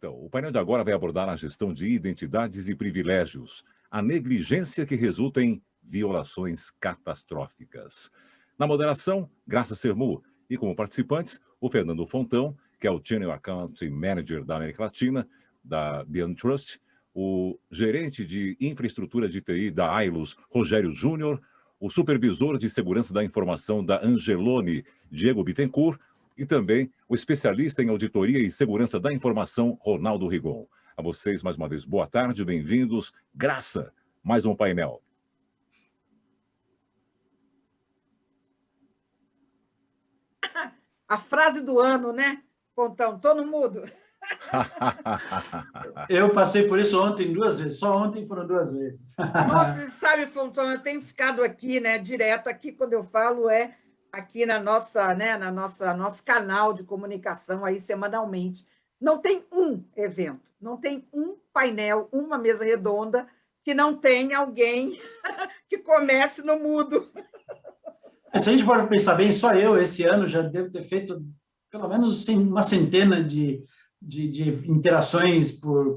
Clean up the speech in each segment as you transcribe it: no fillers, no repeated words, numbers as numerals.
Então, o painel de agora vai abordar a gestão de identidades e privilégios, a negligência que resulta em violações catastróficas. Na moderação, Graça Sermu, e como participantes, o Fernando Fontão, que é o Channel Account Manager da América Latina, da Beyond Trust, o gerente de infraestrutura de TI da Ailus, Rogério Júnior, o supervisor de segurança da informação da Angelone, Diego Bittencourt, e também o especialista em auditoria e segurança da informação, Ronaldo Rigon. A vocês, mais uma vez, boa tarde, bem-vindos. Graça, mais um painel. A frase do ano, né, Pontão? Tô no mudo. Eu passei por isso ontem 2 vezes, só ontem foram 2 vezes. Nossa, sabe, Pontão, eu tenho ficado aqui, né, direto aqui, quando eu falo, aqui na nossa, né, nosso canal de comunicação aí semanalmente. Não tem um evento, não tem um painel, uma mesa redonda que não tenha alguém que comece no mudo. Se a gente for pensar bem, só eu, esse ano, já devo ter feito pelo menos uma centena de interações por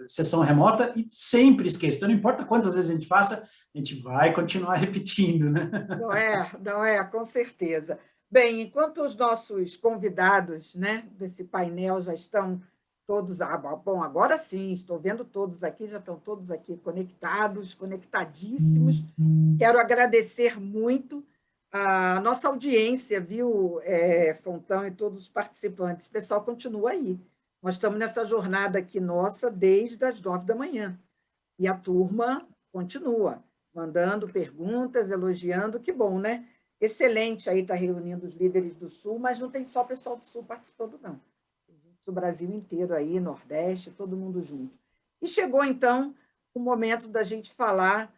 sessão remota e sempre esqueço. Então, não importa quantas vezes a gente faça, a gente vai continuar repetindo, né? Não é, com certeza. Bem, enquanto os nossos convidados, né, desse painel já estão todos... bom, agora sim, estou vendo todos aqui, já estão todos aqui conectados, conectadíssimos. Quero agradecer muito a nossa audiência, viu, Fontão e todos os participantes. O pessoal continua aí. Nós estamos nessa jornada aqui nossa desde as 9 da manhã. E a turma continua, mandando perguntas, elogiando. Que bom, né? Excelente aí estar reunindo os líderes do Sul, mas não tem só o pessoal do Sul participando, não. Tem gente do Brasil inteiro aí, Nordeste, todo mundo junto. E chegou, então, o momento da gente falar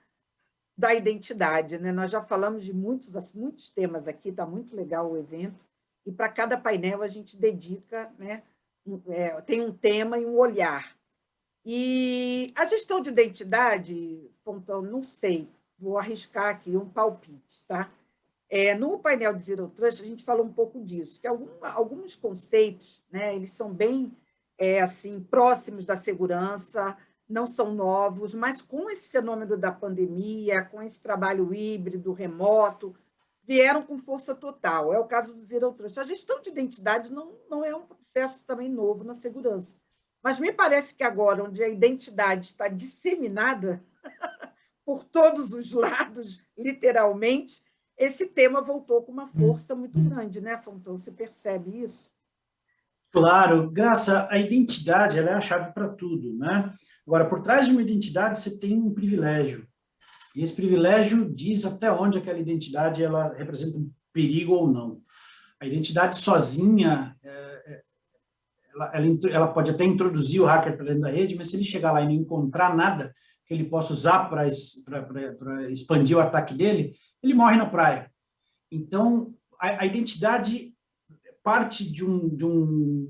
da identidade, né? Nós já falamos de muitos temas aqui, está muito legal o evento, e para cada painel a gente dedica, né, tem um tema e um olhar. E a gestão de identidade, Fontão, não sei, vou arriscar aqui um palpite, tá? No painel de Zero Trust, a gente falou um pouco disso, que alguns conceitos, né, eles são bem assim, próximos da segurança, não são novos, mas com esse fenômeno da pandemia, com esse trabalho híbrido, remoto, vieram com força total. É o caso do Zero Trust. A gestão de identidade não é um processo também novo na segurança, mas me parece que agora, onde a identidade está disseminada por todos os lados, literalmente, esse tema voltou com uma força muito grande, né, Fontão? Você percebe isso? Claro, Graça, a identidade ela é a chave para tudo, né? Agora, por trás de uma identidade, você tem um privilégio. E esse privilégio diz até onde aquela identidade ela representa um perigo ou não. A identidade sozinha, ela pode até introduzir o hacker para dentro da rede, mas se ele chegar lá e não encontrar nada que ele possa usar para expandir o ataque dele, ele morre na praia. Então, a identidade parte de um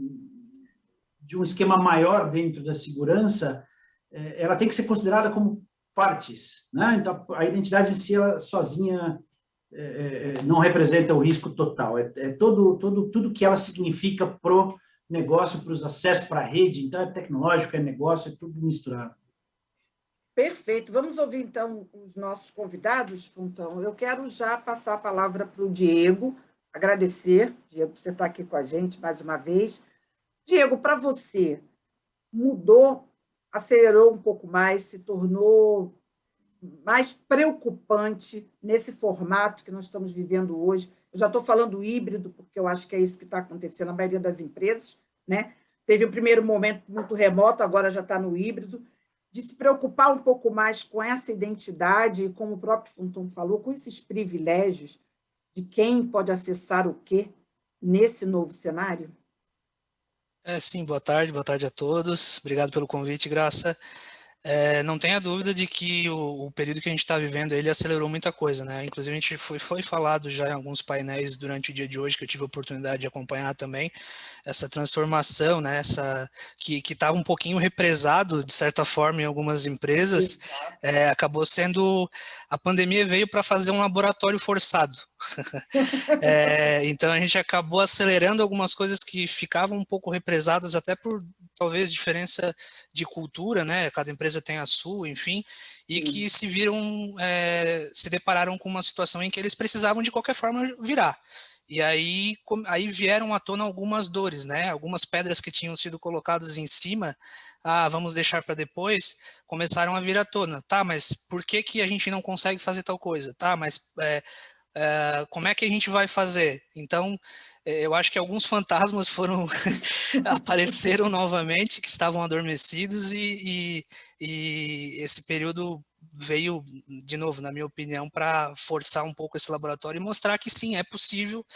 esquema maior dentro da segurança, ela tem que ser considerada como partes, né? Então, a identidade em si, ela sozinha não representa o risco total, tudo que ela significa para o negócio, para os acessos, para a rede, então é tecnológico, é negócio, é tudo misturado. Perfeito. Vamos ouvir, então, os nossos convidados, Fontão. Eu quero já passar a palavra para o Diego, agradecer, Diego, por você estar aqui com a gente mais uma vez. Diego, para você, mudou, acelerou um pouco mais, se tornou mais preocupante nesse formato que nós estamos vivendo hoje? Eu já estou falando híbrido, porque eu acho que é isso que está acontecendo na maioria das empresas, né? Teve um primeiro momento muito remoto, agora já está no híbrido, de se preocupar um pouco mais com essa identidade, como o próprio Fontão falou, com esses privilégios de quem pode acessar o quê nesse novo cenário? Sim, boa tarde a todos. Obrigado pelo convite, Graça. Não tenha dúvida de que o período que a gente está vivendo, ele acelerou muita coisa, né? Inclusive, a gente foi falado já em alguns painéis durante o dia de hoje, que eu tive a oportunidade de acompanhar também, essa transformação, né? Que estava um pouquinho represado, de certa forma, em algumas empresas, acabou sendo... A pandemia veio para fazer um laboratório forçado. Então, a gente acabou acelerando algumas coisas que ficavam um pouco represadas até por talvez diferença de cultura, né? Cada empresa tem a sua, enfim, e que se viram, se depararam com uma situação em que eles precisavam de qualquer forma virar. E aí vieram à tona algumas dores, né? Algumas pedras que tinham sido colocadas em cima, vamos deixar para depois, começaram a vir à tona. Tá, mas por que que a gente não consegue fazer tal coisa? Tá, mas como é que a gente vai fazer? Então, eu acho que alguns fantasmas apareceram novamente, que estavam adormecidos, e esse período veio, de novo, na minha opinião, para forçar um pouco esse laboratório e mostrar que sim, é possível,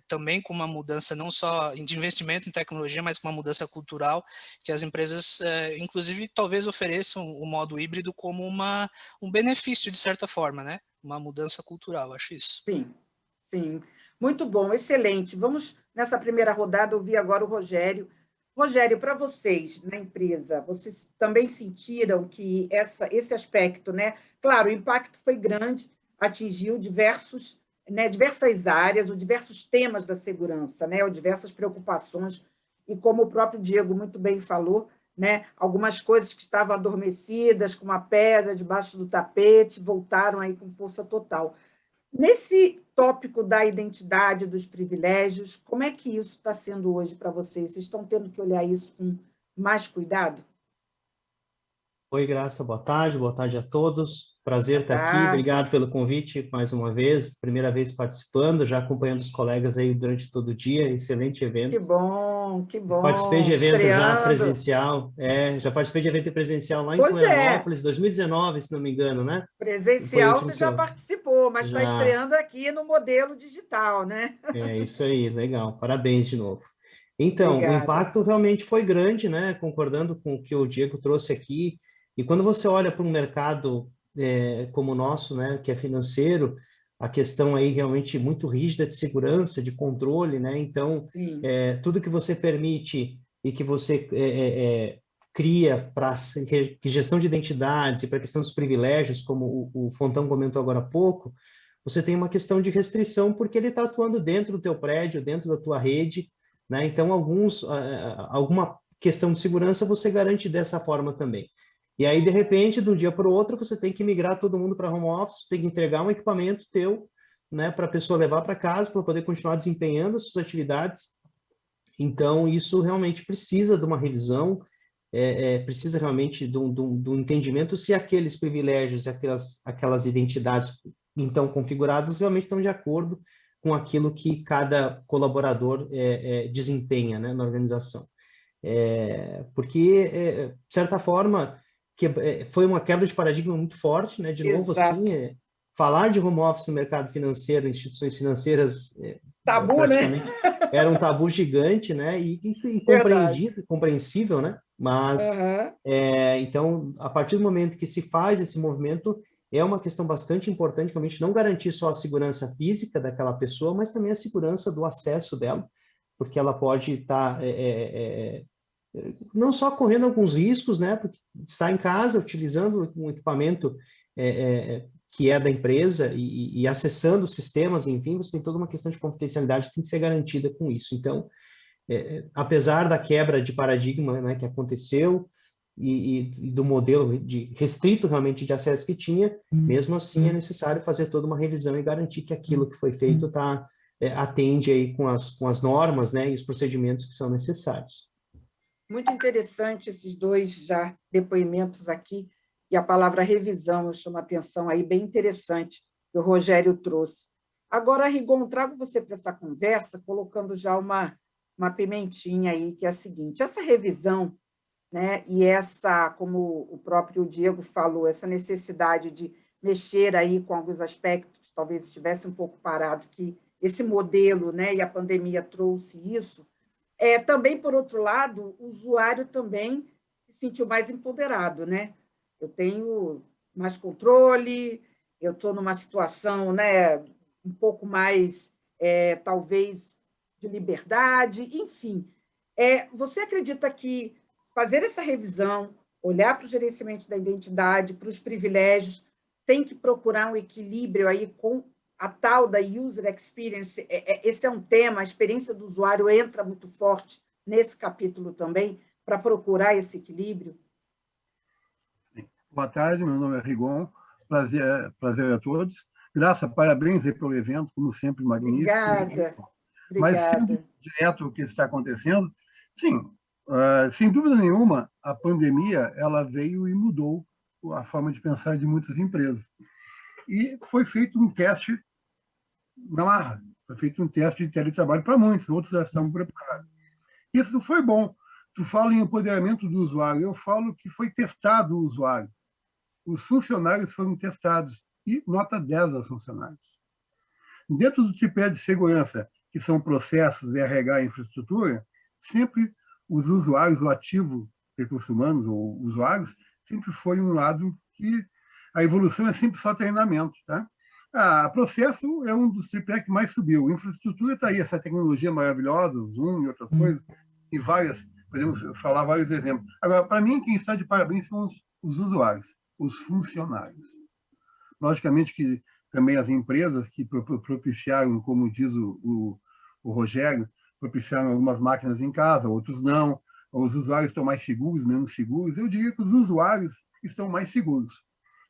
também com uma mudança não só de investimento em tecnologia, mas com uma mudança cultural, que as empresas, inclusive, talvez ofereçam o modo híbrido como um benefício, de certa forma, né? Uma mudança cultural, acho isso. Sim, sim. Muito bom, excelente. Vamos, nessa primeira rodada, ouvir agora o Rogério. Rogério, para vocês na empresa, vocês também sentiram que esse aspecto, né? Claro, o impacto foi grande, atingiu diversas áreas, ou diversos temas da segurança, né? Ou diversas preocupações, e como o próprio Diego muito bem falou, né? Algumas coisas que estavam adormecidas, com uma pedra debaixo do tapete, voltaram aí com força total. Nesse tópico da identidade, dos privilégios, como é que isso está sendo hoje para vocês? Vocês estão tendo que olhar isso com mais cuidado? Oi, Graça, boa tarde a todos. Prazer Boa estar aqui, tarde. obrigado pelo convite mais uma vez, primeira vez participando, já acompanhando os colegas aí durante todo o dia, excelente evento. Que bom, que bom. Participei de evento já Estreando. presencial, já participei de evento presencial lá em Pois é. Florianópolis, 2019, se não me engano, né? Foi o Presencial último você que já eu- participou, mas está Já. estreando aqui no modelo digital, né? É isso aí, legal, parabéns de novo. Então, o Obrigada. impacto realmente foi grande, né? Concordando com o que o Diego trouxe aqui. E quando você olha para um mercado como o nosso, né, que é financeiro, a questão aí realmente muito rígida de segurança, de controle, né? Então, Sim, tudo que você permite e que você cria para gestão de identidades e para a questão dos privilégios, como o Fontão comentou agora há pouco, você tem uma questão de restrição porque ele está atuando dentro do teu prédio, dentro da tua rede, né? Então, alguma questão de segurança você garante dessa forma também. E aí, de repente, de um dia para o outro, você tem que migrar todo mundo para home office, tem que entregar um equipamento teu, né, para a pessoa levar para casa, para poder continuar desempenhando as suas atividades. Então, isso realmente precisa de uma revisão, precisa realmente de um entendimento se aqueles privilégios, aquelas identidades então configuradas realmente estão de acordo com aquilo que cada colaborador desempenha, né, na organização. Porque, de certa forma, foi uma quebra de paradigma muito forte, né? De novo, exato. assim, falar de home office no mercado financeiro, instituições financeiras, Tabu, praticamente né? era um tabu gigante, né? E compreensível, né? Mas, então, a partir do momento que se faz esse movimento, é uma questão bastante importante, realmente, não garantir só a segurança física daquela pessoa, mas também a segurança do acesso dela, porque ela pode estar não só correndo alguns riscos, né, porque está em casa utilizando um equipamento que é da empresa e acessando sistemas, enfim, você tem toda uma questão de confidencialidade que tem que ser garantida com isso. Então, apesar da quebra de paradigma, né, que aconteceu e do modelo de restrito realmente de acesso que tinha, mesmo assim é necessário fazer toda uma revisão e garantir que aquilo que foi feito atende aí com as normas, né, e os procedimentos que são necessários. Muito interessante esses dois já depoimentos aqui, e a palavra revisão chama atenção aí, bem interessante, que o Rogério trouxe. Agora, Rigon, trago você para essa conversa, colocando já uma pimentinha aí, que é a seguinte: essa revisão, né, e essa, como o próprio Diego falou, essa necessidade de mexer aí com alguns aspectos que talvez estivesse um pouco parado, que esse modelo, né, e a pandemia trouxe isso. Também, por outro lado, o usuário também se sentiu mais empoderado, né? Eu tenho mais controle, eu estou numa situação, né, um pouco mais, talvez, de liberdade, enfim. Você acredita que fazer essa revisão, olhar para o gerenciamento da identidade, para os privilégios, tem que procurar um equilíbrio aí com a tal da user experience? Esse é um tema, a experiência do usuário entra muito forte nesse capítulo também, para procurar esse equilíbrio? Boa tarde, meu nome é Rigon, prazer a todos. Graça, parabéns aí pelo evento, como sempre, magnífico. Obrigada. Mas, sendo direto o que está acontecendo, sim, sem dúvida nenhuma, a pandemia ela veio e mudou a forma de pensar de muitas empresas. E foi feito um teste na marra, foi feito um teste de teletrabalho para muitos, outros já estavam preparados. Isso foi bom. Tu fala em empoderamento do usuário, eu falo que foi testado o usuário. Os funcionários foram testados, e nota 10 aos funcionários. Dentro do tripé de segurança, que são processos, RH e infraestrutura, sempre os usuários, o ativo, recursos humanos ou usuários, sempre foi um lado que a evolução é sempre só treinamento. Tá? Processo é um dos tripé que mais subiu. Infraestrutura está aí, essa tecnologia maravilhosa, Zoom e outras coisas, e várias, podemos falar vários exemplos. Agora, para mim, quem está de parabéns são os usuários, os funcionários. Logicamente que também as empresas que propiciaram, como diz o Rogério, propiciaram algumas máquinas em casa, outros não. Os usuários estão mais seguros, menos seguros. Eu diria que os usuários estão mais seguros,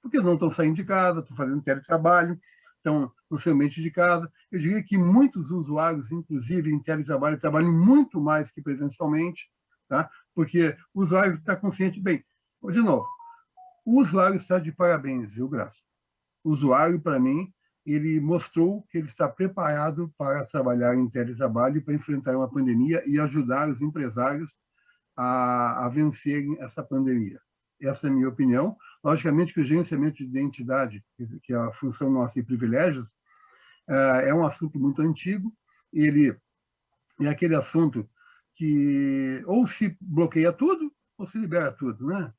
porque não estão saindo de casa, estão fazendo teletrabalho, estão no seu ambiente de casa. Eu diria que muitos usuários, inclusive em teletrabalho, trabalham muito mais que presencialmente, tá? Porque o usuário está consciente. Bem, de novo, o usuário está de parabéns, viu, Graça? O usuário, para mim, ele mostrou que ele está preparado para trabalhar em teletrabalho, para enfrentar uma pandemia e ajudar os empresários a vencerem essa pandemia. Essa é a minha opinião. Logicamente que o gerenciamento de identidade, que é a função nossa e privilégios, é um assunto muito antigo. Ele é aquele assunto que ou se bloqueia tudo ou se libera tudo, né?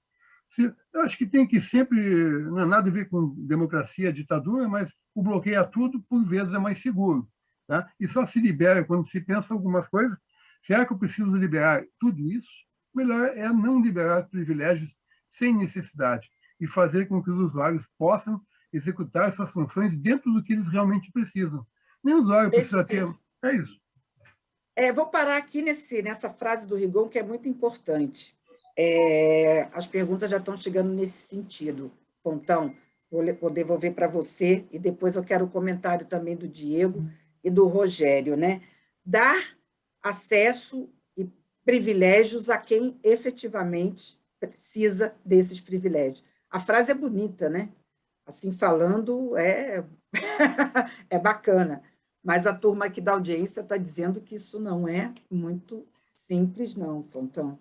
Eu acho que tem que sempre, não é nada a ver com democracia, ditadura, mas o bloqueio a tudo, por vezes, é mais seguro. Tá? E só se libera quando se pensa algumas coisas. Será que eu preciso liberar tudo isso? Melhor é não liberar privilégios sem necessidade e fazer com que os usuários possam executar suas funções dentro do que eles realmente precisam. Nem o usuário precisa ter. É isso. Vou parar aqui nessa frase do Rigon, que é muito importante. As perguntas já estão chegando nesse sentido. Pontão, vou devolver para você e depois eu quero o comentário também do Diego e do Rogério, né? Dar acesso e privilégios a quem efetivamente precisa desses privilégios. A frase é bonita, né? Assim falando, é bacana, mas a turma aqui da audiência está dizendo que isso não é muito simples, não, Pontão.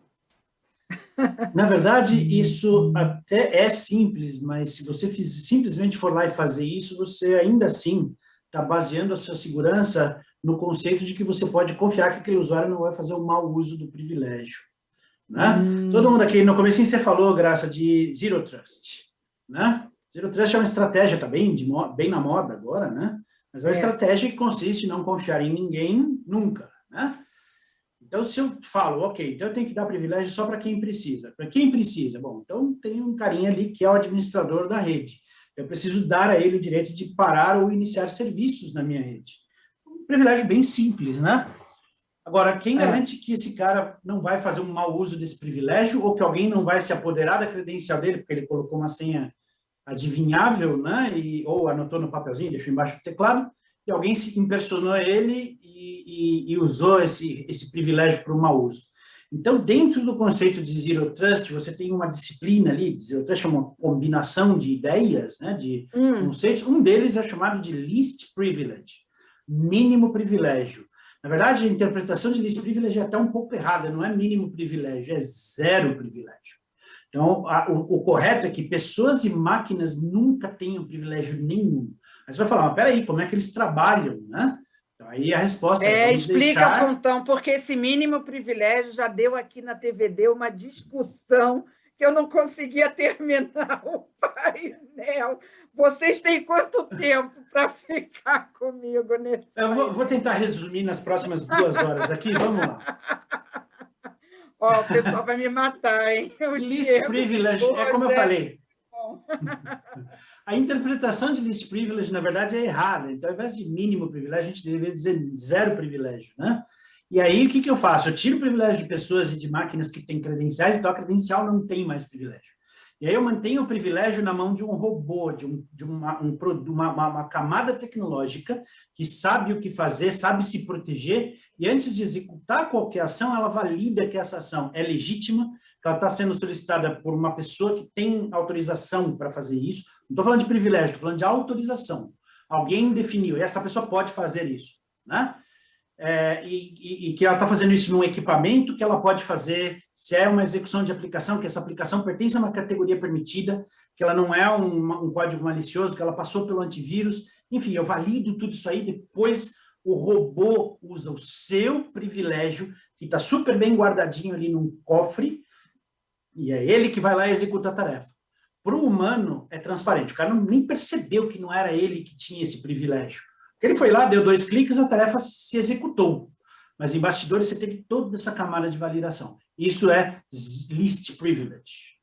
Na verdade, isso até é simples, mas se você simplesmente for lá e fazer isso, você ainda assim está baseando a sua segurança no conceito de que você pode confiar que aquele usuário não vai fazer um mau uso do privilégio. Né? Todo mundo aqui, no comecinho você falou, Graça, de Zero Trust. Né? Zero Trust é uma estratégia, está bem na moda agora, né? Mas é uma estratégia que consiste em não confiar em ninguém nunca. Né? Então, se eu falo, ok, então eu tenho que dar privilégio só para quem precisa. Para quem precisa? Bom, então tem um carinha ali que é o administrador da rede. Eu preciso dar a ele o direito de parar ou iniciar serviços na minha rede. Um privilégio bem simples, né? Agora, quem garante que esse cara não vai fazer um mau uso desse privilégio ou que alguém não vai se apoderar da credencial dele porque ele colocou uma senha adivinhável, né? Ou anotou no papelzinho, deixou embaixo do teclado, e alguém se impersonou ele e usou esse privilégio para o mau uso. Então, dentro do conceito de Zero Trust, você tem uma disciplina ali, Zero Trust é uma combinação de ideias, né, de conceitos, um deles é chamado de Least Privilege, mínimo privilégio. Na verdade, a interpretação de Least Privilege é até um pouco errada, não é mínimo privilégio, é zero privilégio. Então, o correto é que pessoas e máquinas nunca tenham privilégio nenhum. Aí você vai falar, mas peraí, como é que eles trabalham, né? Então, aí a resposta é... Explica, Pontão, porque esse mínimo privilégio já deu aqui na TVD uma discussão que eu não conseguia terminar o painel. Vocês têm quanto tempo para ficar comigo nesse Eu vou tentar resumir nas próximas 2 horas aqui, vamos lá. O pessoal vai me matar, hein? Least Privilege, é como eu falei. A interpretação de Least Privilege, na verdade, é errada. Então, ao invés de mínimo privilégio, a gente deveria dizer zero privilégio, né? E aí, o que eu faço? Eu tiro o privilégio de pessoas e de máquinas que têm credenciais, então a credencial não tem mais privilégio. E aí eu mantenho o privilégio na mão de um robô, de uma camada tecnológica que sabe o que fazer, sabe se proteger, e antes de executar qualquer ação, ela valida que essa ação é legítima, que ela está sendo solicitada por uma pessoa que tem autorização para fazer isso. Não estou falando de privilégio, estou falando de autorização. Alguém definiu, e essa pessoa pode fazer isso, né? E que ela está fazendo isso num equipamento, que ela pode fazer, se é uma execução de aplicação, que essa aplicação pertence a uma categoria permitida, que ela não é um código malicioso, que ela passou pelo antivírus. Enfim, eu valido tudo isso aí, depois o robô usa o seu privilégio, que está super bem guardadinho ali num cofre, e é ele que vai lá e executa a tarefa. Para o humano, é transparente. O cara nem percebeu que não era ele que tinha esse privilégio. Ele foi lá, deu 2 cliques, a tarefa se executou. Mas em bastidores você teve toda essa camada de validação. Isso é least privilege.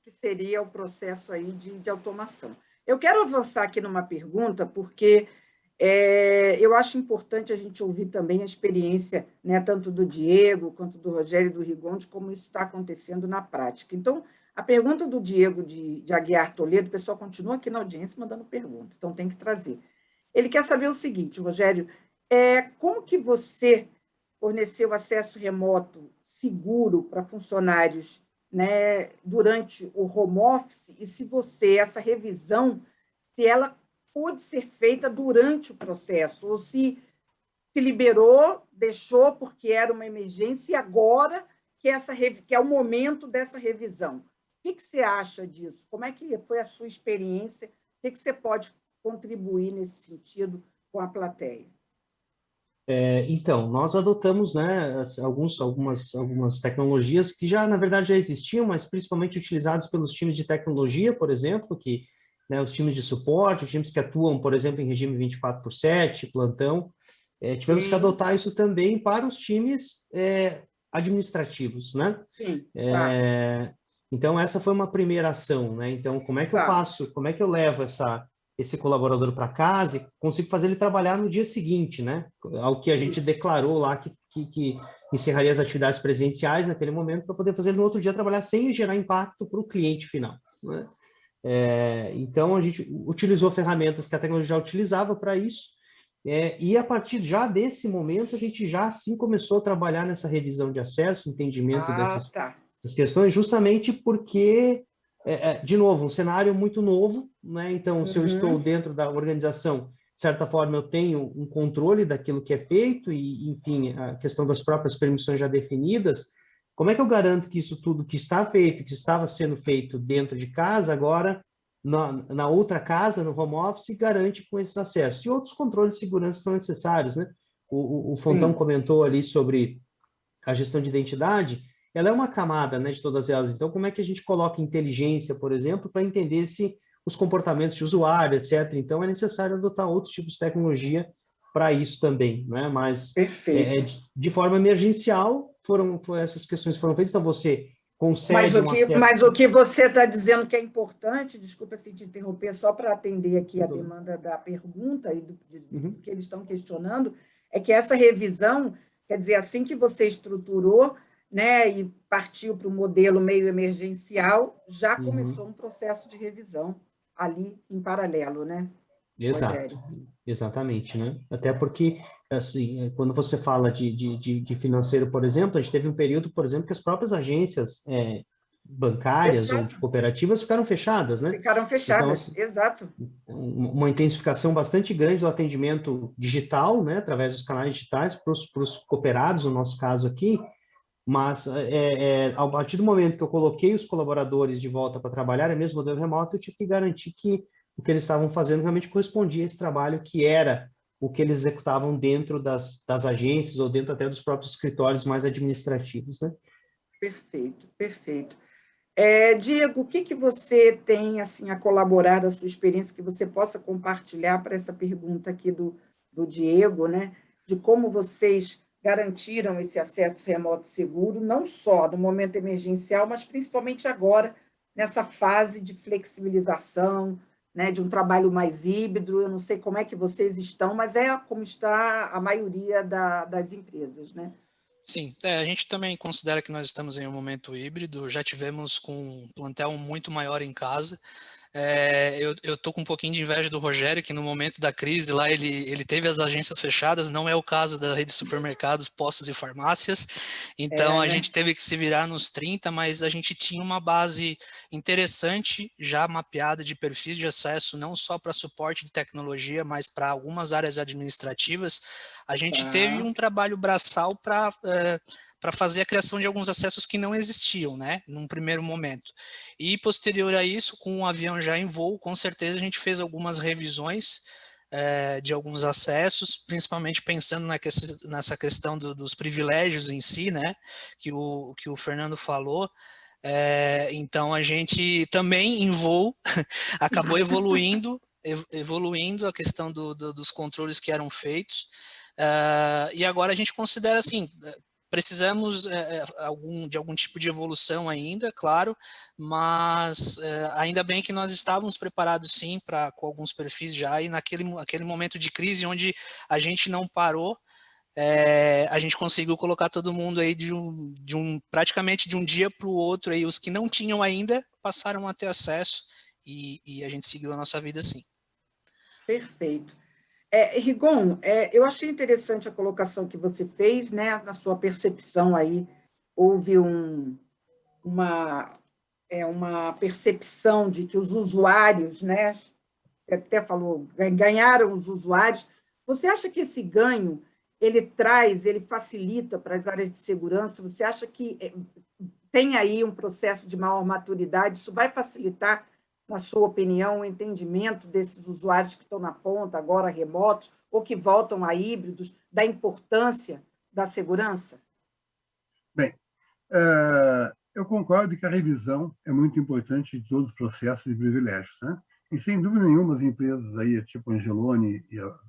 Que seria o processo aí de automação. Eu quero avançar aqui numa pergunta, porque eu acho importante a gente ouvir também a experiência, né, tanto do Diego, quanto do Rogério e do Rigon, de como isso está acontecendo na prática. Então, a pergunta do Diego de Aguiar Toledo, o pessoal continua aqui na audiência mandando pergunta, então tem que trazer. Ele quer saber o seguinte, Rogério, como que você forneceu acesso remoto seguro para funcionários, né, durante o home office, e se essa revisão, se ela pôde ser feita durante o processo, ou se liberou, deixou porque era uma emergência, e agora que é o momento dessa revisão. O que você acha disso? Como é que foi a sua experiência? O que você pode contribuir nesse sentido com a plateia? Então, nós adotamos, né, algumas tecnologias que já, na verdade, já existiam, mas principalmente utilizadas pelos times de tecnologia, por exemplo, que, né, os times de suporte, os times que atuam, por exemplo, em regime 24/7, plantão, tivemos que adotar isso também para os times administrativos, né? Sim, Então, essa foi uma primeira ação, né? Então, como é que eu faço, como é que eu levo esse colaborador para casa e consigo fazer ele trabalhar no dia seguinte, né? Ao que a gente declarou lá que encerraria as atividades presenciais naquele momento para poder fazer ele no outro dia trabalhar sem gerar impacto para o cliente final, né? Então, a gente utilizou ferramentas que a tecnologia já utilizava para isso, e a partir já desse momento, a gente já assim começou a trabalhar nessa revisão de acesso, entendimento dessas questões, justamente porque de novo, um cenário muito novo, né? Então, se eu estou dentro da organização, de certa forma, eu tenho um controle daquilo que é feito e, enfim, a questão das próprias permissões já definidas. Como é que eu garanto que isso tudo que está feito, que estava sendo feito dentro de casa, agora, na outra casa, no home office, garante com esses acessos? E outros controles de segurança são necessários, né? O Fontão comentou ali sobre a gestão de identidade. Ela é uma camada, né, de todas elas. Então, como é que a gente coloca inteligência, por exemplo, para entender os comportamentos de usuário, etc. Então, é necessário adotar outros tipos de tecnologia para isso também, né? Mas, de forma emergencial, essas questões foram feitas. Então, você concede Mas o que você está dizendo que é importante, desculpa se te interromper, só para atender aqui a demanda da pergunta e do que eles estão questionando, é que essa revisão, quer dizer, assim que você estruturou, né, e partiu para o modelo meio emergencial, já começou um processo de revisão ali em paralelo, né? Exato, exatamente, né? Até porque, assim, quando você fala de financeiro, por exemplo, a gente teve um período, por exemplo, que as próprias agências bancárias ou de cooperativas ficaram fechadas, né? Ficaram fechadas, então, exato. Uma intensificação bastante grande do atendimento digital, né, através dos canais digitais para os cooperados, no nosso caso aqui. Mas, a partir do momento que eu coloquei os colaboradores de volta para trabalhar, mesmo modelo remoto, eu tive que garantir que o que eles estavam fazendo realmente correspondia a esse trabalho, que era o que eles executavam dentro das agências ou dentro até dos próprios escritórios mais administrativos, né? Perfeito, perfeito. Diego, o que você tem assim, a colaborar da sua experiência que você possa compartilhar para essa pergunta aqui do Diego, né? De como vocês garantiram esse acesso remoto seguro, não só no momento emergencial, mas principalmente agora, nessa fase de flexibilização, né, de um trabalho mais híbrido. Eu não sei como é que vocês estão, mas é como está a maioria das empresas, né? Sim, a gente também considera que nós estamos em um momento híbrido, já tivemos com um plantel muito maior em casa. Eu tô com um pouquinho de inveja do Rogério, que no momento da crise lá ele teve as agências fechadas, não é o caso da rede de supermercados, postos e farmácias, então a né? gente teve que se virar nos 30, mas a gente tinha uma base interessante, já mapeada de perfis de acesso, não só para suporte de tecnologia, mas para algumas áreas administrativas. A gente teve um trabalho braçal para fazer a criação de alguns acessos que não existiam, né, num primeiro momento. E posterior a isso, com o avião já em voo, com certeza a gente fez algumas revisões de alguns acessos, principalmente pensando nessa questão dos privilégios em si, né, que o Fernando falou. Então a gente também em voo acabou evoluindo a questão dos controles que eram feitos. E agora a gente considera assim, precisamos de algum tipo de evolução ainda, claro, mas ainda bem que nós estávamos preparados sim com alguns perfis já, e naquele momento de crise onde a gente não parou, a gente conseguiu colocar todo mundo aí praticamente de um dia para o outro, aí, os que não tinham ainda passaram a ter acesso e a gente seguiu a nossa vida assim. Perfeito. Rigon, eu achei interessante a colocação que você fez, né? Na sua percepção aí, houve uma percepção de que os usuários, né? Até falou, ganharam os usuários. Você acha que esse ganho ele facilita para as áreas de segurança? Você acha que tem aí um processo de maior maturidade? Isso vai facilitar, na sua opinião, o entendimento desses usuários que estão na ponta, agora remotos, ou que voltam a híbridos, da importância da segurança? Bem, eu concordo que a revisão é muito importante em todos os processos de privilégios, né? E, sem dúvida nenhuma, as empresas aí, tipo a Angeloni,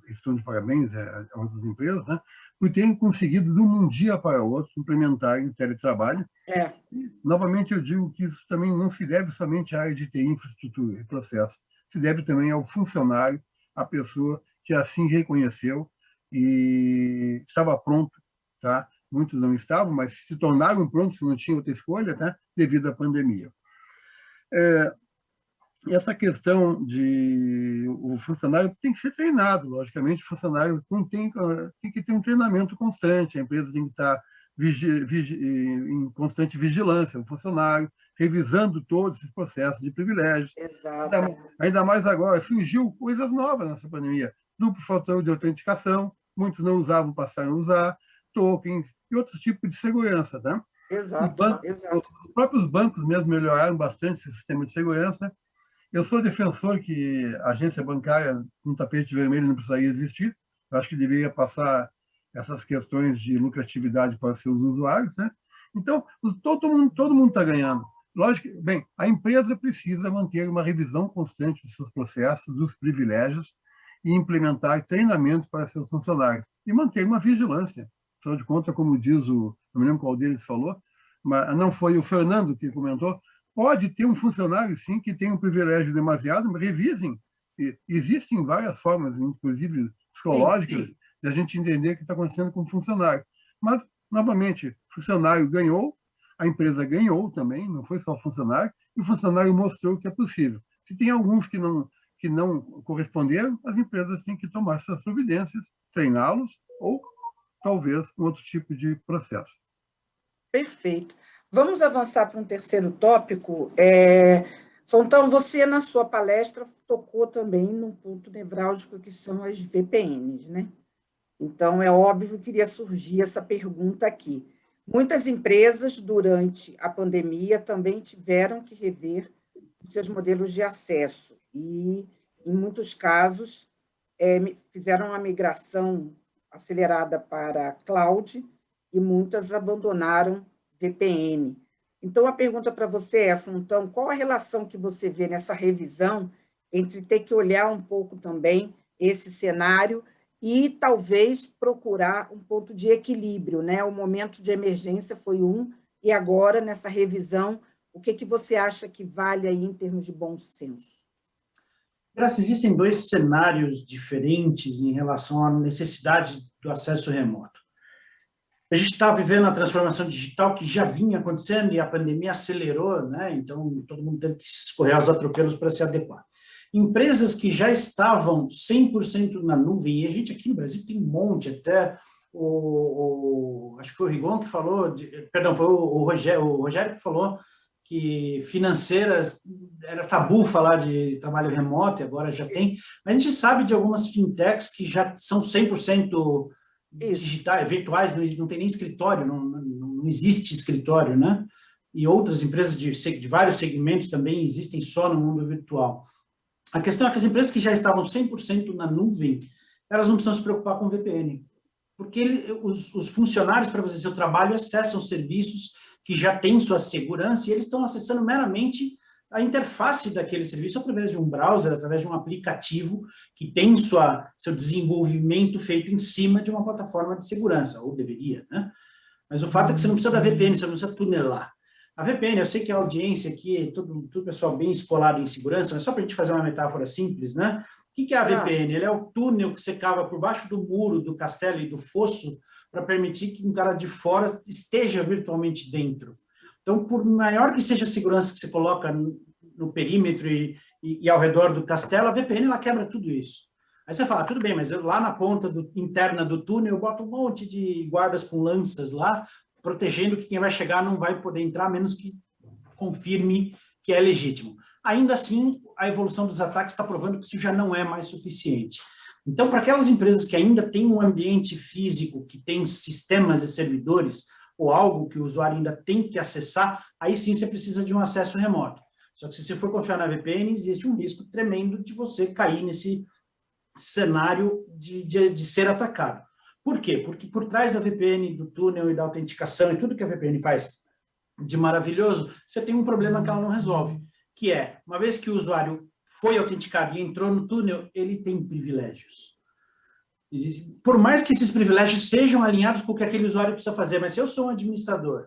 estão de parabéns a outras empresas, né? Por terem conseguido, de um dia para o outro, implementar o teletrabalho. E, novamente, eu digo que isso também não se deve somente à área de TI, infraestrutura e processo, se deve também ao funcionário, à pessoa que assim reconheceu e estava pronto, tá? Muitos não estavam, mas se tornaram prontos, não tinham outra escolha, tá? Devido à pandemia. Essa questão de o funcionário tem que ser treinado, logicamente, o funcionário tem que ter um treinamento constante, a empresa tem que estar em constante vigilância, o funcionário, revisando todos esses processos de privilégios. Exato. Ainda mais agora, surgiu coisas novas nessa pandemia, duplo fator de autenticação, muitos não usavam, passaram a usar, tokens e outros tipos de segurança. Tá? Exato. Os próprios bancos mesmo melhoraram bastante esse sistema de segurança. Eu sou defensor que a agência bancária com tapete vermelho não precisaria existir. Eu acho que deveria passar essas questões de lucratividade para os seus usuários, né? Então, todo mundo está ganhando. Lógico que, bem, a empresa precisa manter uma revisão constante dos seus processos, dos privilégios e implementar treinamento para seus funcionários e manter uma vigilância. Afinal de contas, como diz não me lembro qual deles falou, mas não foi o Fernando que comentou, pode ter um funcionário, sim, que tem um privilégio demasiado, mas revisem. Existem várias formas, inclusive psicológicas, de a gente entender o que está acontecendo com o funcionário. Mas, novamente, o funcionário ganhou, a empresa ganhou também, não foi só o funcionário, e o funcionário mostrou que é possível. Se tem alguns que não corresponderam, as empresas têm que tomar suas providências, treiná-los, ou talvez um outro tipo de processo. Perfeito. Vamos avançar para um terceiro tópico. Fontão, você, na sua palestra, tocou também num ponto nevrálgico, que são as VPNs, né? Então, é óbvio que iria surgir essa pergunta aqui. Muitas empresas, durante a pandemia, também tiveram que rever seus modelos de acesso e, em muitos casos, fizeram uma migração acelerada para cloud e muitas abandonaram VPN. Então, a pergunta para você Fontão, qual a relação que você vê nessa revisão entre ter que olhar um pouco também esse cenário e talvez procurar um ponto de equilíbrio, né? O momento de emergência foi e agora, nessa revisão, o que você acha que vale aí em termos de bom senso? Graça, existem dois cenários diferentes em relação à necessidade do acesso remoto. A gente está vivendo a transformação digital que já vinha acontecendo e a pandemia acelerou, né? Então todo mundo teve que escorrer os atropelos para se adequar. Empresas que já estavam 100% na nuvem, e a gente aqui no Brasil tem um monte, até acho que foi o Rigon que falou, perdão, foi o Rogério que falou que financeiras, era tabu falar de trabalho remoto, e agora já tem, mas a gente sabe de algumas fintechs que já são 100% digitais, virtuais, não tem nem escritório, não existe escritório, né? E outras empresas de vários segmentos também existem só no mundo virtual. A questão é que as empresas que já estavam 100% na nuvem, elas não precisam se preocupar com VPN, porque os funcionários, para fazer seu trabalho, acessam serviços que já têm sua segurança e eles estão acessando meramente a interface daquele serviço através de um browser, através de um aplicativo que tem seu desenvolvimento feito em cima de uma plataforma de segurança, ou deveria, né? Mas o fato é que você não precisa da VPN, você não precisa tunelar. A VPN, eu sei que a audiência aqui, todo pessoal bem escolado em segurança, mas só para a gente fazer uma metáfora simples, né? O que é a VPN? Ele é o túnel que você cava por baixo do muro, do castelo e do fosso para permitir que um cara de fora esteja virtualmente dentro. Então, por maior que seja a segurança que você coloca no perímetro e ao redor do castelo, a VPN ela quebra tudo isso. Aí você fala, tudo bem, mas lá na ponta interna do túnel eu boto um monte de guardas com lanças lá, protegendo que quem vai chegar não vai poder entrar, a menos que confirme que é legítimo. Ainda assim, a evolução dos ataques está provando que isso já não é mais suficiente. Então, para aquelas empresas que ainda têm um ambiente físico, que tem sistemas e servidores, ou algo que o usuário ainda tem que acessar, aí sim você precisa de um acesso remoto. Só que se você for confiar na VPN, existe um risco tremendo de você cair nesse cenário de ser atacado. Por quê? Porque por trás da VPN, do túnel e da autenticação e tudo que a VPN faz de maravilhoso, você tem um problema que ela não resolve, que é, uma vez que o usuário foi autenticado e entrou no túnel, ele tem privilégios. Por mais que esses privilégios sejam alinhados com o que aquele usuário precisa fazer, mas se eu sou um administrador,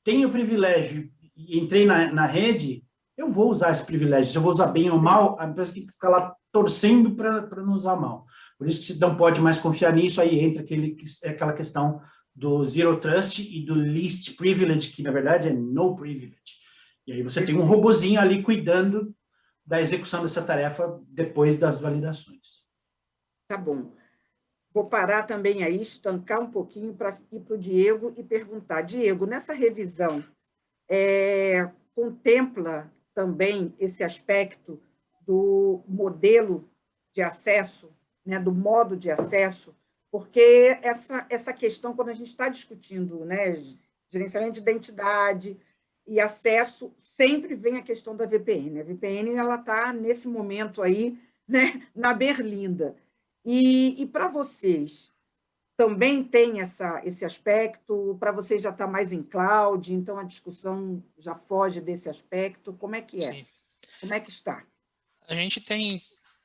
tenho o privilégio e entrei na rede, eu vou usar esse privilégio. Se eu vou usar bem ou mal, a empresa tem que ficar lá torcendo para não usar mal. Por isso que você não pode mais confiar nisso, aí entra aquela questão do Zero Trust e do Least Privilege, que na verdade é No Privilege. E aí você tem um robozinho ali cuidando da execução dessa tarefa depois das validações. Tá bom. Vou parar também aí, estancar um pouquinho para ir para o Diego e perguntar. Diego, nessa revisão, contempla também esse aspecto do modelo de acesso, né, do modo de acesso, porque essa questão, quando a gente está discutindo, né, gerenciamento de identidade e acesso, sempre vem a questão da VPN. A VPN está nesse momento aí, né, na berlinda. E para vocês, também tem esse aspecto? Para vocês já está mais em cloud, então a discussão já foge desse aspecto? Como é que é? Sim. Como é que está? A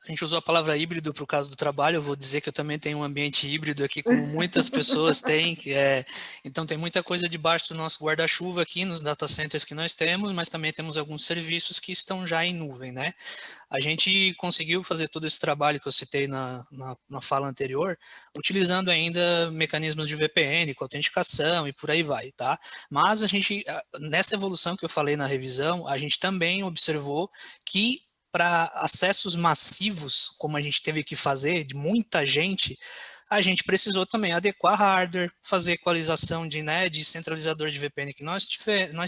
gente usou a palavra híbrido para o caso do trabalho, eu vou dizer que eu também tenho um ambiente híbrido aqui, como muitas pessoas têm, então tem muita coisa debaixo do nosso guarda-chuva aqui nos data centers que nós temos, mas também temos alguns serviços que estão já em nuvem, né? A gente conseguiu fazer todo esse trabalho que eu citei na fala anterior, utilizando ainda mecanismos de VPN, com autenticação e por aí vai, tá? Mas a gente, nessa evolução que eu falei na revisão, a gente também observou que para acessos massivos, como a gente teve que fazer, de muita gente, a gente precisou também adequar hardware, fazer equalização de centralizador de VPN que nós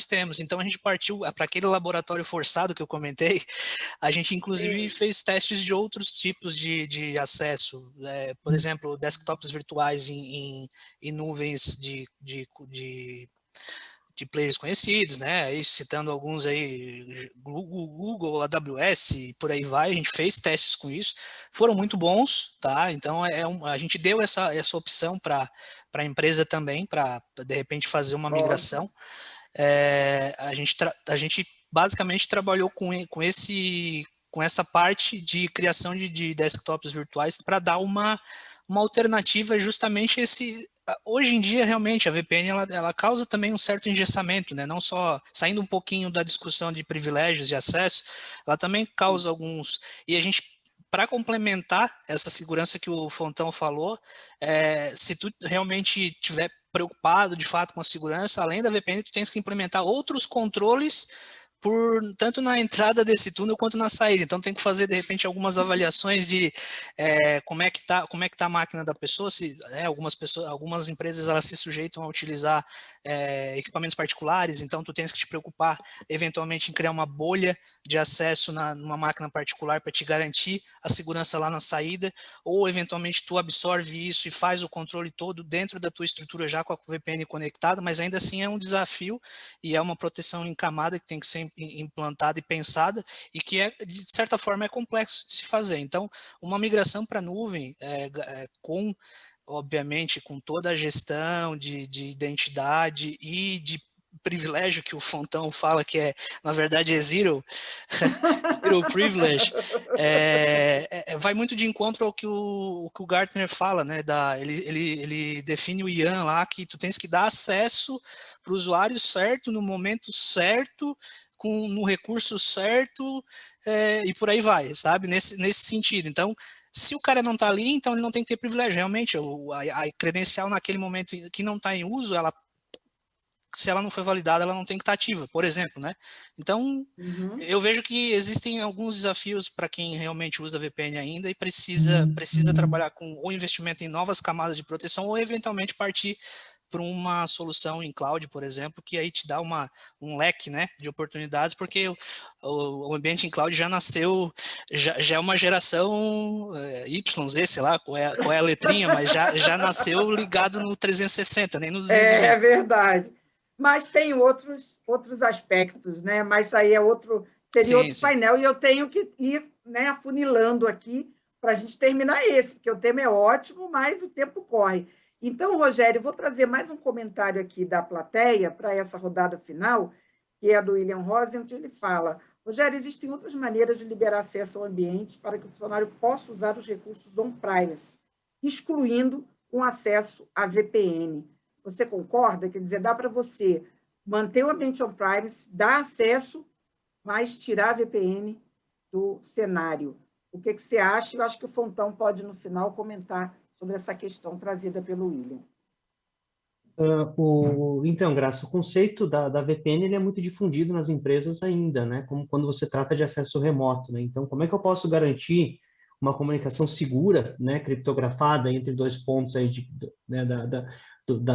temos. Então, a gente partiu para aquele laboratório forçado que eu comentei, a gente, inclusive, fez testes de outros tipos de acesso. Por exemplo, desktops virtuais em nuvens de players conhecidos, né? Aí, citando alguns aí, Google, AWS, e por aí vai, a gente fez testes com isso, foram muito bons, tá? Então, a gente deu essa opção para a empresa também, para, de repente, fazer uma migração. A gente basicamente trabalhou com essa parte de criação de desktops virtuais para dar uma alternativa justamente hoje em dia, realmente, a VPN ela causa também um certo engessamento, né? Não só saindo um pouquinho da discussão de privilégios de acesso, ela também causa alguns... E a gente para complementar essa segurança que o Fontão falou, se tu realmente tiver preocupado de fato com a segurança, além da VPN, tu tens que implementar outros controles tanto na entrada desse túnel quanto na saída. Então tem que fazer de repente algumas avaliações de como é que tá a máquina da pessoa. Se algumas empresas elas se sujeitam a utilizar equipamentos particulares, então tu tens que te preocupar eventualmente em criar uma bolha de acesso numa máquina particular para te garantir a segurança lá na saída, ou eventualmente tu absorve isso e faz o controle todo dentro da tua estrutura já com a VPN conectada, mas ainda assim é um desafio e é uma proteção em camada que tem que ser implantada e pensada, e que de certa forma é complexo de se fazer. Então, uma migração para a nuvem, obviamente, com toda a gestão de identidade e de privilégio que o Fontão fala que na verdade é zero privilege, vai muito de encontro ao que o Gartner fala, né? Ele define o IAM lá, que tu tens que dar acesso para o usuário certo, no momento certo, no recurso certo, e por aí vai, sabe? Nesse sentido. Então, se o cara não está ali, então ele não tem que ter privilégio. Realmente, a credencial naquele momento que não está em uso, se ela não foi validada, ela não tem que estar ativa, por exemplo, né? Então, eu vejo que existem alguns desafios para quem realmente usa VPN ainda e precisa trabalhar com ou investimento em novas camadas de proteção ou eventualmente partir para uma solução em cloud, por exemplo, que aí te dá um leque, né, de oportunidades, porque o ambiente em cloud já nasceu, já é uma geração YZ, sei lá qual é a letrinha, mas já nasceu ligado no 360, nem no 220. É verdade. Mas tem outros aspectos, né? Mas aí seria outro painel, e eu tenho que ir, né, afunilando aqui para a gente terminar esse, porque o tema é ótimo, mas o tempo corre. Então, Rogério, vou trazer mais um comentário aqui da plateia para essa rodada final, que é do William Rosen, onde ele fala: Rogério, existem outras maneiras de liberar acesso ao ambiente para que o funcionário possa usar os recursos on-premise, excluindo um acesso à VPN. Você concorda? Quer dizer, dá para você manter o ambiente on-premise, dar acesso, mas tirar a VPN do cenário. O que você acha? Eu acho que o Fontão pode, no final, comentar sobre essa questão trazida pelo William. Então, Graça, o conceito da VPN ele é muito difundido nas empresas ainda, né? Como quando você trata de acesso remoto, né? Então, como é que eu posso garantir uma comunicação segura, né, criptografada entre dois pontos aí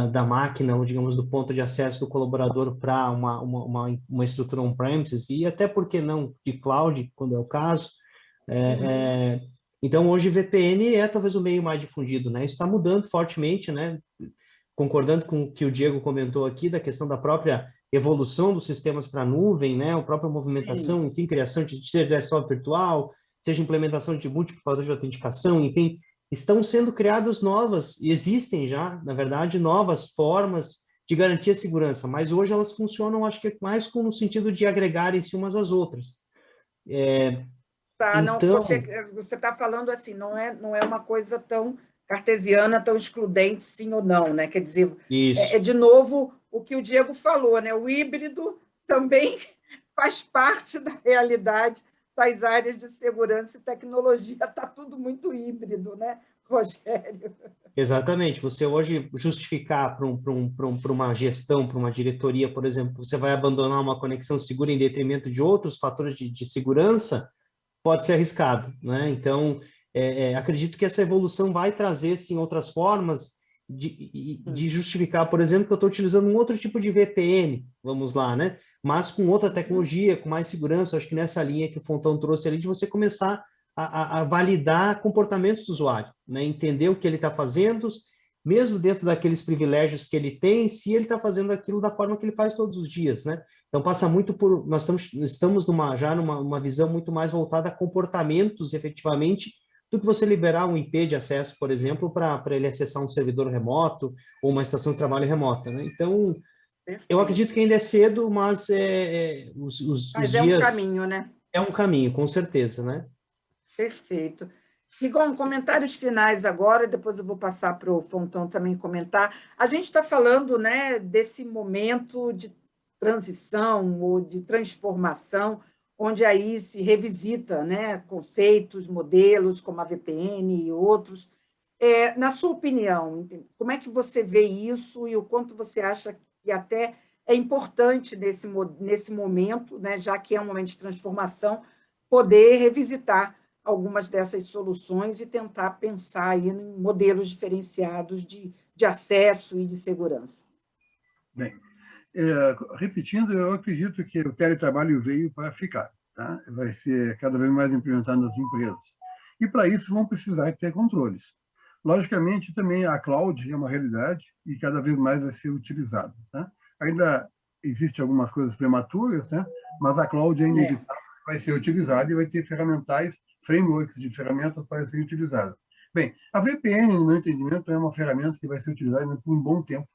da máquina, ou digamos, do ponto de acesso do colaborador para uma estrutura on-premises, e até, por que não, de cloud, quando é o caso. Então, hoje, VPN é talvez o meio mais difundido, né? Isso está mudando fortemente, né? Concordando com o que o Diego comentou aqui, da questão da própria evolução dos sistemas para a nuvem, né? A própria movimentação, enfim, criação seja desktop virtual, seja implementação de múltiplos fatores de autenticação, enfim, estão sendo criadas novas, e existem já, na verdade, novas formas de garantir a segurança, mas hoje elas funcionam, acho que mais no sentido de agregarem-se umas às outras. Então, você está falando assim, não é uma coisa tão cartesiana, tão excludente, sim ou não, né? Quer dizer, de novo o que o Diego falou, né? O híbrido também faz parte da realidade das áreas de segurança e tecnologia. Está tudo muito híbrido, né, Rogério? Exatamente. Você hoje justificar para uma gestão, para uma diretoria, por exemplo, você vai abandonar uma conexão segura em detrimento de outros fatores de segurança, pode ser arriscado, né? Então, acredito que essa evolução vai trazer, sim, outras formas de justificar, por exemplo, que eu estou utilizando um outro tipo de VPN, vamos lá, né? Mas com outra tecnologia, com mais segurança. Acho que nessa linha que o Fontão trouxe ali, de você começar a validar comportamentos do usuário, né? Entender o que ele está fazendo, mesmo dentro daqueles privilégios que ele tem, se ele está fazendo aquilo da forma que ele faz todos os dias, né? Então, passa muito por... Nós estamos já numa visão muito mais voltada a comportamentos, efetivamente, do que você liberar um IP de acesso, por exemplo, para ele acessar um servidor remoto ou uma estação de trabalho remota, né? Então, eu acredito que ainda é cedo, mas os dias... é um caminho, né? É um caminho, com certeza, né? Perfeito. Rigon, comentários finais agora, depois eu vou passar para o Fontão também comentar. A gente está falando, né, desse momento de transição ou de transformação, onde aí se revisita, né, conceitos, modelos, como a VPN e outros. Na sua opinião, como é que você vê isso e o quanto você acha que até é importante nesse momento, né, já que é um momento de transformação, poder revisitar algumas dessas soluções e tentar pensar aí em modelos diferenciados de acesso e de segurança? Bem, repetindo, eu acredito que o teletrabalho veio para ficar, tá? Vai ser cada vez mais implementado nas empresas. E, para isso, vão precisar ter controles. Logicamente, também a cloud é uma realidade e cada vez mais vai ser utilizada. Tá? Ainda existem algumas coisas prematuras, né? Mas a cloud é inevitável, vai ser utilizada e vai ter ferramentais, frameworks de ferramentas para serem utilizadas. Bem, a VPN, no meu entendimento, é uma ferramenta que vai ser utilizada por um bom tempo,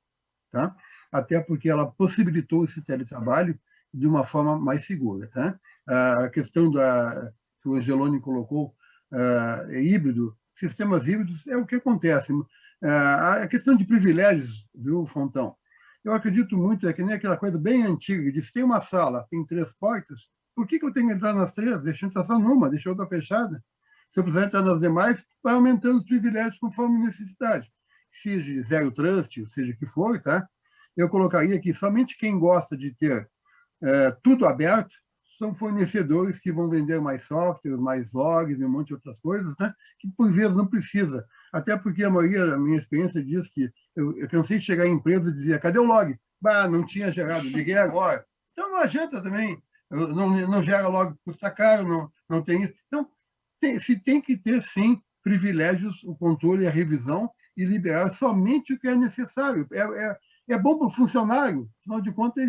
tá? Até porque ela possibilitou esse teletrabalho de uma forma mais segura. Tá? A questão que o Angeloni colocou, híbrido, sistemas híbridos, é o que acontece. A questão de privilégios, viu, Fontão? Eu acredito muito, é que nem aquela coisa bem antiga, de se tem uma sala, tem 3 portas, por que eu tenho que entrar nas 3? Deixa eu entrar só numa, deixa a outra fechada. Se eu precisar entrar nas demais, vai aumentando os privilégios conforme necessidade. Seja zero trust, seja o que for, tá? Eu colocaria que somente quem gosta de ter tudo aberto são fornecedores que vão vender mais software, mais logs e um monte de outras coisas, né? Que por vezes não precisa. Até porque a maioria, a minha experiência diz que eu cansei de chegar em empresa e dizia, cadê o log? Bah, não tinha gerado, liguei agora. Então não adianta também, não gera log, custa caro, não tem isso. Então, se tem que ter, sim, privilégios, o controle e a revisão e liberar somente o que é necessário. É bom para o funcionário, afinal de contas,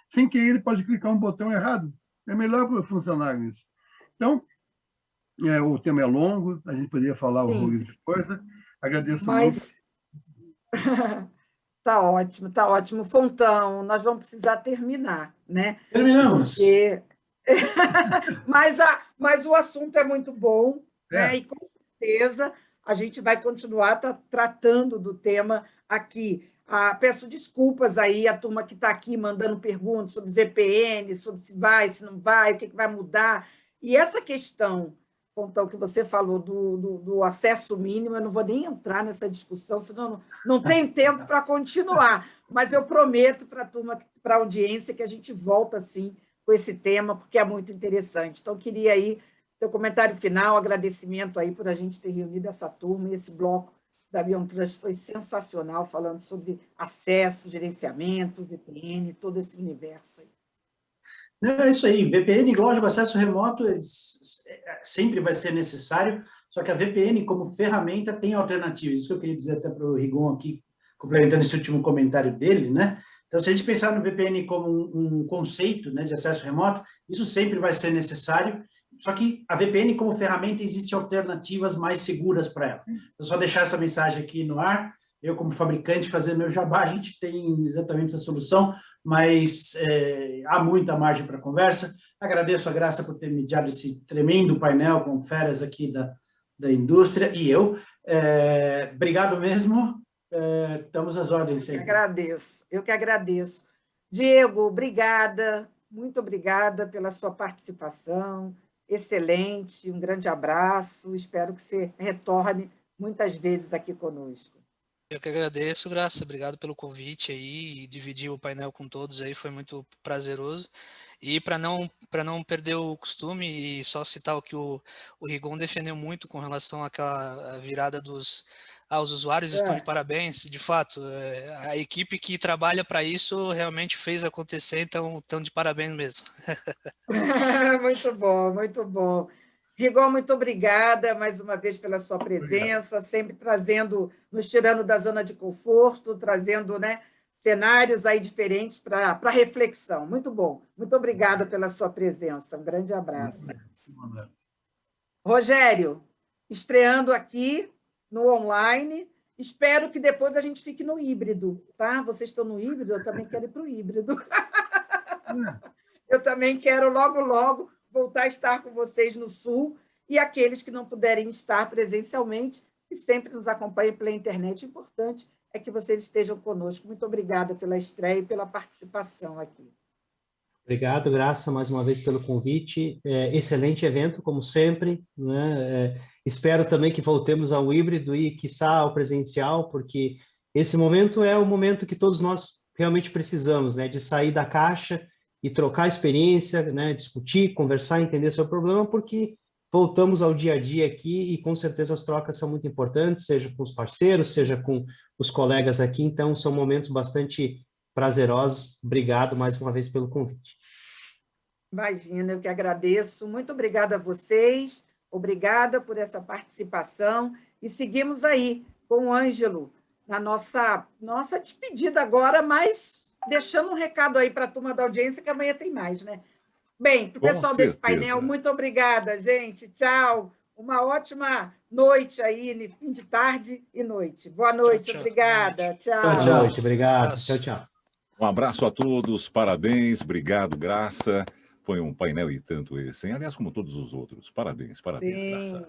sem querer, ele pode clicar um botão errado. É melhor para o funcionário isso. Então, o tema é longo, a gente poderia falar horrores de coisa. Agradeço muito. Tá ótimo, tá ótimo. Fontão, nós vamos precisar terminar, né? Terminamos. Porque... mas o assunto é muito bom, né? E com certeza a gente vai continuar tratando do tema aqui. Peço desculpas aí à turma que está aqui mandando perguntas sobre VPN, sobre se vai, se não vai, o que vai mudar. E essa questão, Fontão, que você falou do acesso mínimo, eu não vou nem entrar nessa discussão, senão não tem tempo para continuar. Mas eu prometo para a turma, para a audiência, que a gente volta, sim, com esse tema, porque é muito interessante. Então, queria aí seu comentário final, agradecimento aí por a gente ter reunido essa turma e esse bloco da BeyondTrust foi sensacional, falando sobre acesso, gerenciamento, VPN, todo esse universo aí. É isso aí, VPN, lógico, acesso remoto sempre vai ser necessário, só que a VPN como ferramenta tem alternativas, isso que eu queria dizer até para o Rigon aqui, complementando esse último comentário dele, né? Então, se a gente pensar no VPN como um conceito, né, de acesso remoto, isso sempre vai ser necessário, só que a VPN como ferramenta existem alternativas mais seguras para ela. Eu só deixar essa mensagem aqui no ar, eu como fabricante fazer meu jabá, a gente tem exatamente essa solução, mas há muita margem para conversa. Agradeço a Graça por ter mediado esse tremendo painel com feras aqui da indústria e eu. Obrigado mesmo, estamos às ordens. Eu que agradeço. Diego, obrigada, muito obrigada pela sua participação. Excelente, um grande abraço, espero que você retorne muitas vezes aqui conosco. Eu que agradeço, Graça, obrigado pelo convite aí, e dividir o painel com todos aí foi muito prazeroso. E para não perder o costume e só citar o que o Rigon defendeu muito com relação àquela virada os usuários estão de parabéns, de fato, a equipe que trabalha para isso realmente fez acontecer, então estão de parabéns mesmo. Muito bom, muito bom. Rigon, muito obrigada mais uma vez pela sua presença, sempre nos tirando da zona de conforto, trazendo, né, cenários aí diferentes para reflexão. Muito bom. Muito obrigada pela sua presença. Um grande abraço. Rogério, estreando aqui no online, espero que depois a gente fique no híbrido, tá? Vocês estão no híbrido, eu também quero ir para o híbrido. Eu também quero logo, logo voltar a estar com vocês no Sul e aqueles que não puderem estar presencialmente e sempre nos acompanhem pela internet. O importante é que vocês estejam conosco. Muito obrigada pela estreia e pela participação aqui. Obrigado, Graça, mais uma vez pelo convite. Excelente evento, como sempre, né? Espero também que voltemos ao híbrido e, quiçá, ao presencial, porque esse momento é o momento que todos nós realmente precisamos, né? De sair da caixa e trocar experiência, né? Discutir, conversar, entender seu problema, porque voltamos ao dia a dia aqui e, com certeza, as trocas são muito importantes, seja com os parceiros, seja com os colegas aqui. Então, são momentos bastante prazerosos. Obrigado mais uma vez pelo convite. Imagina, eu que agradeço. Muito obrigada a vocês, obrigada por essa participação. E seguimos aí com o Ângelo na nossa despedida agora, mas deixando um recado aí para a turma da audiência, que amanhã tem mais, né? Bem, para o pessoal desse painel, muito obrigada, gente. Tchau. Uma ótima noite aí, fim de tarde e noite. Boa noite, tchau, obrigada. Tchau. Boa noite, obrigado. Tchau, tchau. Um abraço a todos, parabéns, obrigado, Graça. Foi um painel e tanto esse, hein? Aliás, como todos os outros. Parabéns, Sim. Graça.